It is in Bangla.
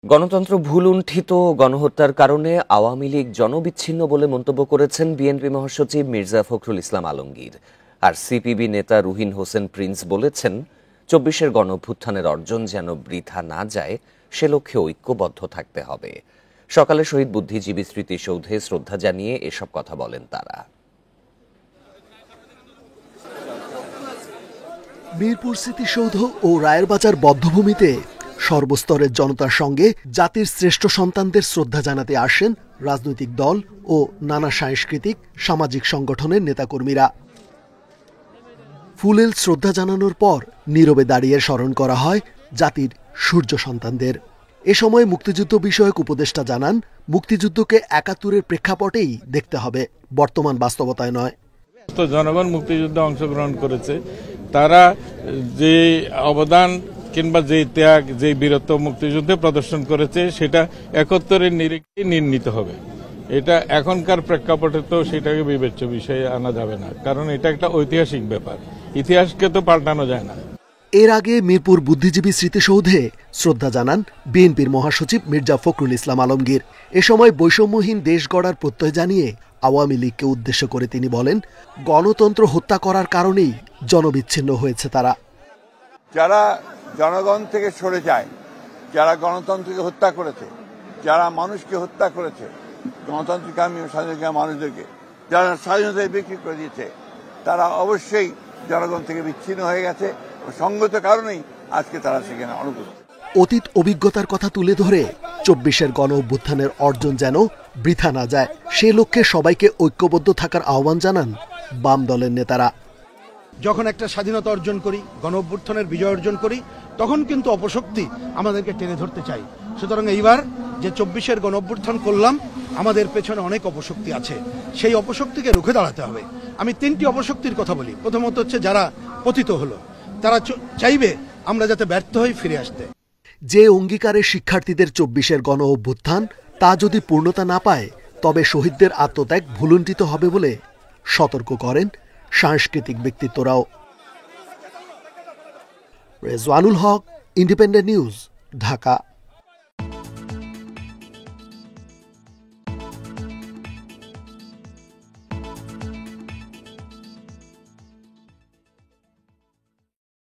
গণতন্ত্র ভুলুণ্ঠিত গণহত্যার কারণে আওয়ামী লীগ জনবিচ্ছিন্ন বলে মন্তব্য করেছেন বিএনপি মহাসচিব মির্জা ফখরুল ইসলাম আলমগীর। আর সিপিবি নেতা রুহিন হোসেন প্রিন্স বলেছেন, ২৪-এর গণঅভ্যুত্থানের অর্জন যেন বৃথা না যায় সে লক্ষ্যে ঐক্যবদ্ধ থাকতে হবে। সকালে শহীদ বুদ্ধিজীবী স্মৃতিসৌধে শ্রদ্ধা জানিয়ে এসব কথা বলেন তারা। মিরপুর স্মৃতিসৌধ ও রায়েরবাজার বধ্যভূমিতে সর্বস্তরের জনতার সঙ্গে জাতির শ্রেষ্ঠ সন্তানদের শ্রদ্ধা জানাতে আসেন রাজনৈতিক দল ও নানা সাংস্কৃতিক সামাজিক সংগঠনের নেতাকর্মীরা। ফুলেল শ্রদ্ধা জানানোর পর নীরবে দাঁড়িয়ে স্মরণ করা হয় জাতির সূর্য সন্তানদের। এ সময় মুক্তিযুদ্ধ বিষয়ক উপদেষ্টা জানান, মুক্তিযুদ্ধকে ৭১-এর প্রেক্ষাপটেই দেখতে হবে, বর্তমান বাস্তবতায় নয়। জনগণ মুক্তিযুদ্ধে অংশগ্রহণ করেছে, তারা যে অবদান কিংবা যে ত্যাগ, যে বীরত্ব মুক্তিযুদ্ধে প্রদর্শন করেছে সেটা ৭১-এর নিরিখে নির্ণীত হবে। এটা এখনকার প্রেক্ষাপটে তো সেটাকে বিবেচ্য বিষয়ে আনা যাবে না, কারণ এটা একটা ঐতিহাসিক ব্যাপার, ইতিহাসকে তো পাল্টানো যায় না। এর আগে মিরপুর বুদ্ধিজীবী স্মৃতিসৌধে শ্রদ্ধা জানান বিএনপির মহাসচিব মির্জা ফখরুল ইসলাম আলমগীর। এ সময় বৈষম্যহীন দেশ গড়ার প্রত্যয় জানিয়ে আওয়ামী লীগকে উদ্দেশ্য করে তিনি বলেন, গণতন্ত্র হত্যা করার কারণেই জনবিচ্ছিন্ন হয়েছে তারা। যারা জনগণ থেকে সরে যায়, যারা গণতন্ত্রকে হত্যা করেছে, যারা মানুষকে হত্যা করেছে, গণতন্ত্রকামী ও স্বাধীনতাকামী মানুষদেরকে যারা স্বাধীনতায় বিক্রি করে দিয়েছে, তারা অবশ্যই জনগণ থেকে বিচ্ছিন্ন হয়ে গেছে। সঙ্গত কারণেই আজকে তারা সেখানে অনুপস্থিত। অতীত অভিজ্ঞতার কথা তুলে ধরে ২৪-এর গণঅভ্যুত্থানের অর্জন যেন বৃথা না যায় সে লক্ষ্যে সবাইকে ঐক্যবদ্ধ থাকার আহ্বান জানান বাম দলের নেতারা। যখন একটা স্বাধীনতা অর্জন করি, গণঅভ্যুত্থানের বিজয় অর্জন করি, তখন কিন্তু অপশক্তি আমাদেরকে টেনে ধরতে চাই। সুতরাং এইবার যে ২৪-এর গণঅভ্যুত্থান করলাম, আমাদের পেছনে অনেক অপশক্তি আছে, সেই অপশক্তিকে রুখে দাঁড়াতে হবে। আমি ৩টি অপশক্তির কথা বলি। প্রথমত হচ্ছে যারা পতিত হলো, তারা চাইবে আমরা যাতে ব্যর্থ হয়ে ফিরে আসতে। যে অঙ্গীকারে শিক্ষার্থীদের ২৪-এর গণঅভ্যুত্থান তা যদি পূর্ণতা না পায়, তবে শহীদদের আত্মত্যাগ ভুলুণ্ঠিত হবে বলে সতর্ক করেন সাংস্কৃতিক ব্যক্তিত্বরাও। রেজওয়ানুল হক, ইন্ডিপেন্ডেন্ট নিউজ, ঢাকা।